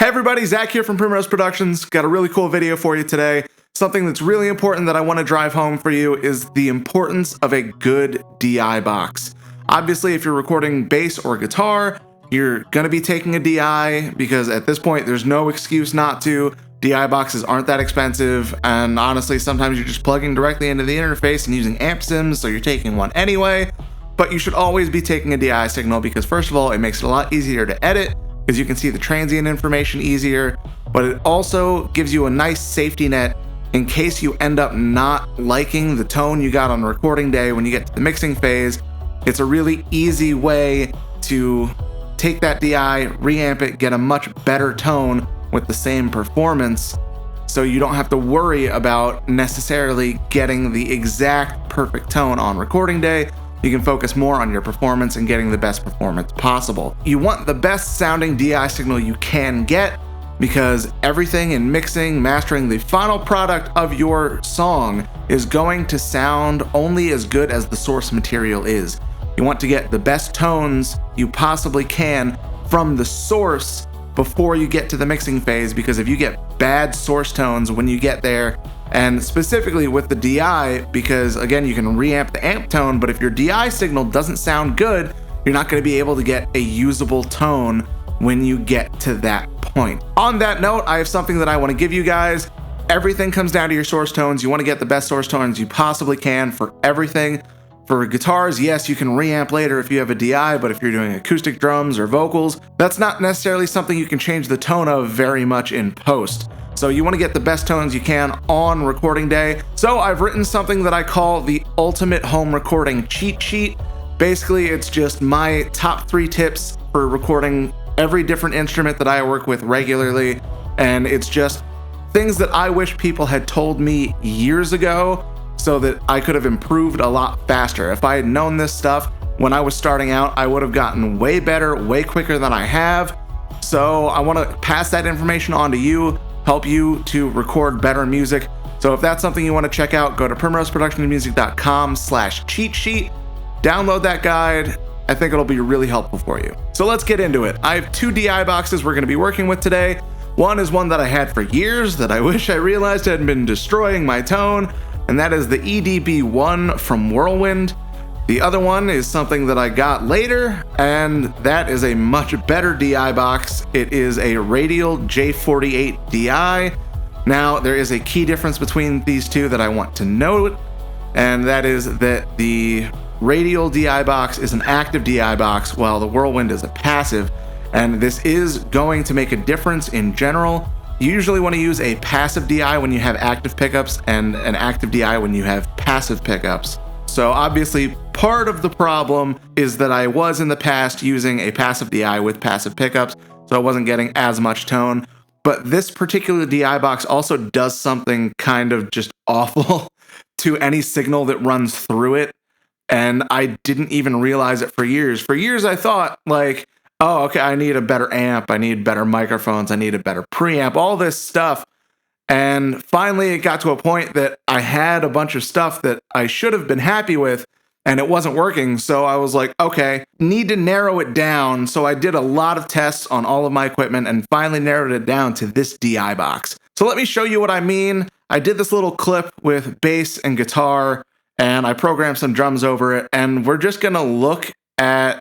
Hey everybody, Zach here from Primrose Productions. Got a really cool video for you today. Something that's really important that I want to drive home for you is the importance of a good DI box. Obviously, if you're recording bass or guitar, you're going to be taking a DI because at this point, there's no excuse not to. DI boxes aren't that expensive, and honestly, sometimes you're just plugging directly into the interface and using amp sims, so you're taking one anyway. But you should always be taking a DI signal because first of all, it makes it a lot easier to edit because you can see the transient information easier, but it also gives you a nice safety net in case you end up not liking the tone you got on recording day when you get to the mixing phase. It's a really easy way to take that DI, reamp it, get a much better tone with the same performance, so you don't have to worry about necessarily getting the exact perfect tone on recording day. You can focus more on your performance and getting the best performance possible. You want the best sounding DI signal you can get because everything in mixing, mastering, the final product of your song is going to sound only as good as the source material is. You want to get the best tones you possibly can from the source before you get to the mixing phase, because if you get bad source tones when you get there, and specifically with the DI, because again, you can reamp the amp tone, but if your DI signal doesn't sound good, you're not going to be able to get a usable tone when you get to that point. On that note, I have something that I want to give you guys. Everything comes down to your source tones. You want to get the best source tones you possibly can for everything. For guitars, yes, you can reamp later if you have a DI, but if you're doing acoustic drums or vocals, that's not necessarily something you can change the tone of very much in post. So you want to get the best tones you can on recording day. So I've written something that I call the ultimate home recording cheat sheet. Basically, it's just my top 3 tips for recording every different instrument that I work with regularly. And it's just things that I wish people had told me years ago so that I could have improved a lot faster. If I had known this stuff when I was starting out, I would have gotten way better, way quicker than I have. So I want to pass that information on to you, help you to record better music. So if that's something you want to check out, go to primroseproductionmusic.com/cheat sheet, download that guide. I think it'll be really helpful for you. So let's get into it. I have 2 DI boxes we're going to be working with today. One is one that I had for years that I wish I realized had been destroying my tone, and that is the EDB-1 from Whirlwind. The other one is something that I got later, and that is a much better DI box. It is a Radial J48 DI. Now, there is a key difference between these two that I want to note, and that is that the Radial DI box is an active DI box, while the Whirlwind is a passive, and this is going to make a difference in general. You usually want to use a passive DI when you have active pickups and an active DI when you have passive pickups. So obviously, part of the problem is that I was in the past using a passive DI with passive pickups, so I wasn't getting as much tone. But this particular DI box also does something kind of just awful to any signal that runs through it, and I didn't even realize it for years. For years, I thought, like, oh, okay, I need a better amp, I need better microphones, I need a better preamp, all this stuff. And finally, it got to a point that I had a bunch of stuff that I should have been happy with, and it wasn't working. So I was like, okay, need to narrow it down. So I did a lot of tests on all of my equipment and finally narrowed it down to this DI box. So let me show you what I mean. I did this little clip with bass and guitar, and I programmed some drums over it, and we're just gonna look at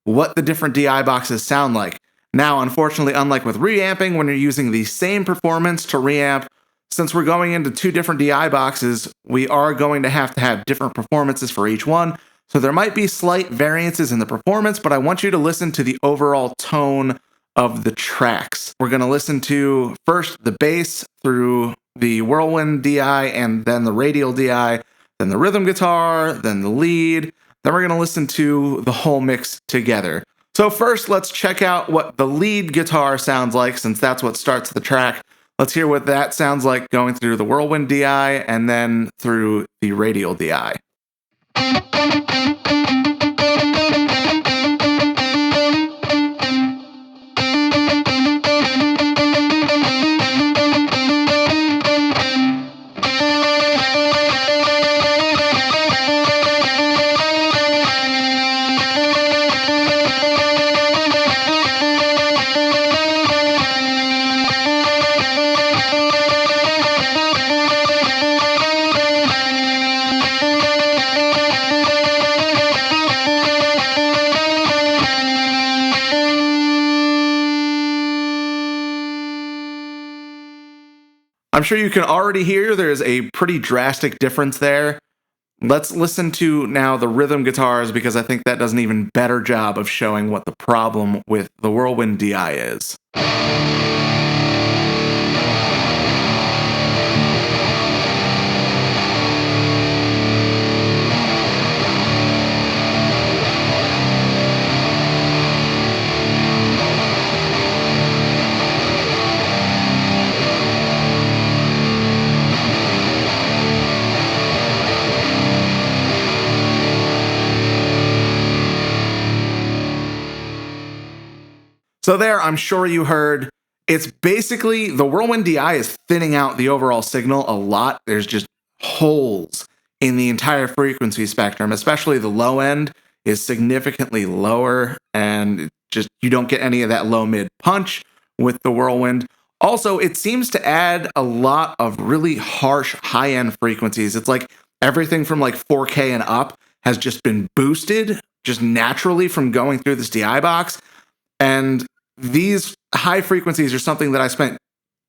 what the different DI boxes sound like. Now, unfortunately, unlike with reamping, when you're using the same performance to reamp, since we're going into 2 different DI boxes, we are going to have different performances for each one. So there might be slight variances in the performance, but I want you to listen to the overall tone of the tracks. We're going to listen to first the bass through the Whirlwind DI, and then the Radial DI, then the rhythm guitar, then the lead. Then we're going to listen to the whole mix together. So first, let's check out what the lead guitar sounds like, since that's what starts the track. Let's hear what that sounds like going through the Whirlwind DI and then through the Radial DI. I'm sure you can already hear there's a pretty drastic difference there. Let's listen to now the rhythm guitars, because I think that does an even better job of showing what the problem with the Whirlwind DI is. So there, I'm sure you heard, it's basically, the Whirlwind DI is thinning out the overall signal a lot. There's just holes in the entire frequency spectrum, especially the low end is significantly lower, and just you don't get any of that low mid punch with the Whirlwind. Also, it seems to add a lot of really harsh high end frequencies. It's like everything from like 4K and up has just been boosted just naturally from going through this DI box. And these high frequencies are something that I spent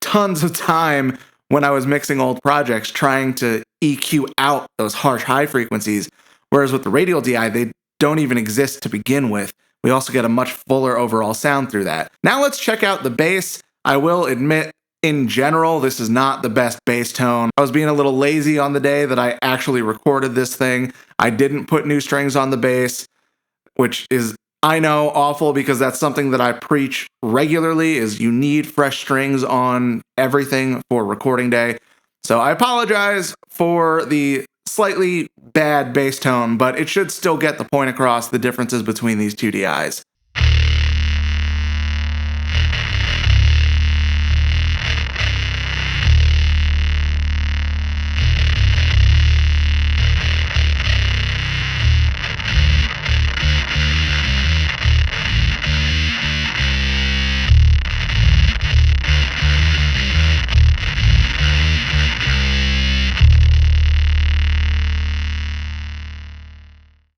tons of time when I was mixing old projects trying to EQ out those harsh high frequencies. Whereas with the Radial DI, they don't even exist to begin with. We also get a much fuller overall sound through that. Now let's check out the bass. I will admit, in general, this is not the best bass tone. I was being a little lazy on the day that I actually recorded this thing. I didn't put new strings on the bass, which is, I know, awful, because that's something that I preach regularly, is you need fresh strings on everything for recording day. So I apologize for the slightly bad bass tone, but it should still get the point across, the differences between these two DIs.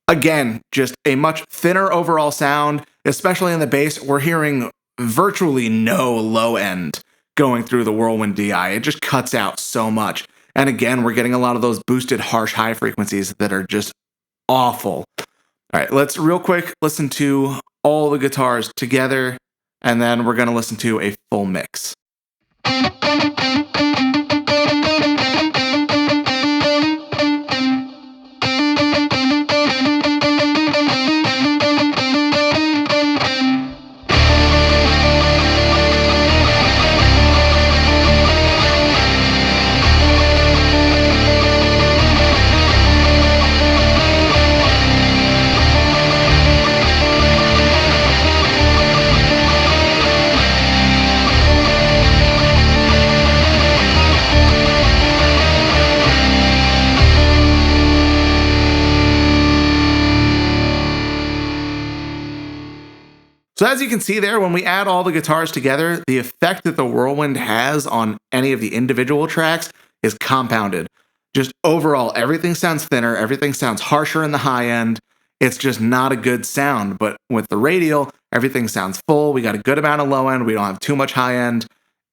Again, just a much thinner overall sound, especially in the bass. We're hearing virtually no low end going through the Whirlwind DI. It just cuts out so much. And again, we're getting a lot of those boosted harsh high frequencies that are just awful. All right, let's real quick listen to all the guitars together, and then we're going to listen to a full mix. So as you can see there, when we add all the guitars together, the effect that the Whirlwind has on any of the individual tracks is compounded. Just overall, everything sounds thinner, everything sounds harsher in the high end. It's just not a good sound. But with the Radial, everything sounds full. We got a good amount of low end. We don't have too much high end.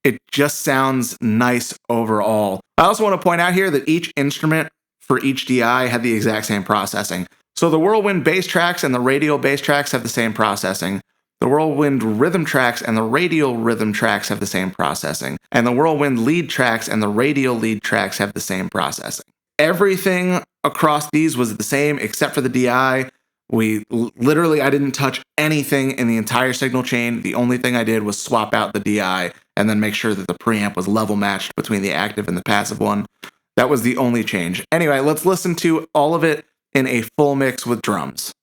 It just sounds nice overall. I also want to point out here that each instrument for each DI had the exact same processing. So the Whirlwind bass tracks and the Radial bass tracks have the same processing. The Whirlwind rhythm tracks and the Radial rhythm tracks have the same processing. And the Whirlwind lead tracks and the Radial lead tracks have the same processing. Everything across these was the same except for the DI. I didn't touch anything in the entire signal chain. The only thing I did was swap out the DI and then make sure that the preamp was level matched between the active and the passive one. That was the only change. Anyway, let's listen to all of it in a full mix with drums.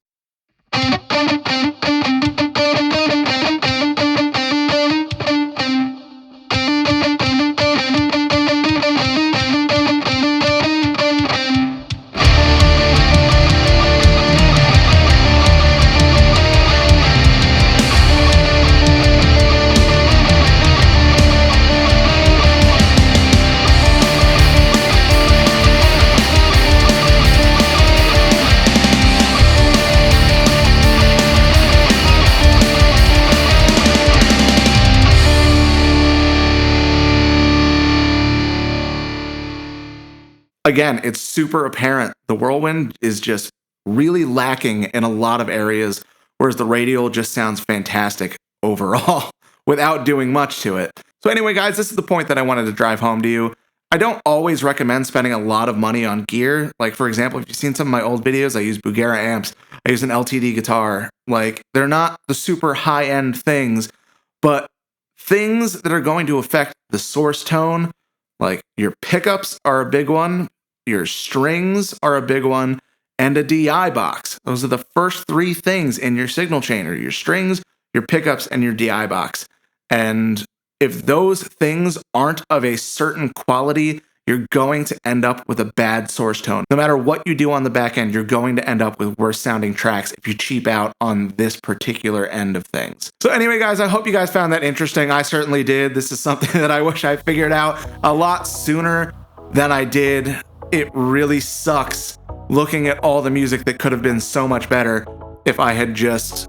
again, it's super apparent. The Whirlwind is just really lacking in a lot of areas, whereas the Radial just sounds fantastic overall without doing much to it. So anyway, guys, this is the point that I wanted to drive home to you. I don't always recommend spending a lot of money on gear. Like, for example, if you've seen some of my old videos, I use Bugera amps, I use an LTD guitar. Like, they're not the super high-end things, but things that are going to affect the source tone, like your pickups are a big one, your strings are a big one, and a DI box. Those are the first three things in your signal chain, or your strings, your pickups, and your DI box. And if those things aren't of a certain quality, you're going to end up with a bad source tone. No matter what you do on the back end, you're going to end up with worse sounding tracks if you cheap out on this particular end of things. So anyway, guys, I hope you guys found that interesting. I certainly did. This is something that I wish I figured out a lot sooner than I did. It really sucks looking at all the music that could have been so much better if I had just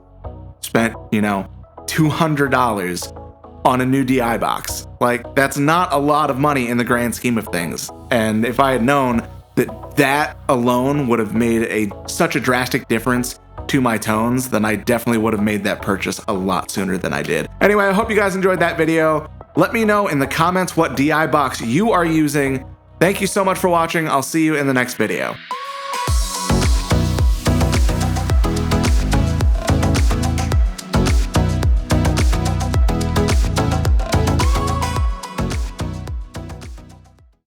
spent, $200 on a new DI box. Like, that's not a lot of money in the grand scheme of things. And if I had known that that alone would have made such a drastic difference to my tones, then I definitely would have made that purchase a lot sooner than I did. Anyway, I hope you guys enjoyed that video. Let me know in the comments what DI box you are using. Thank you so much for watching. I'll see you in the next video.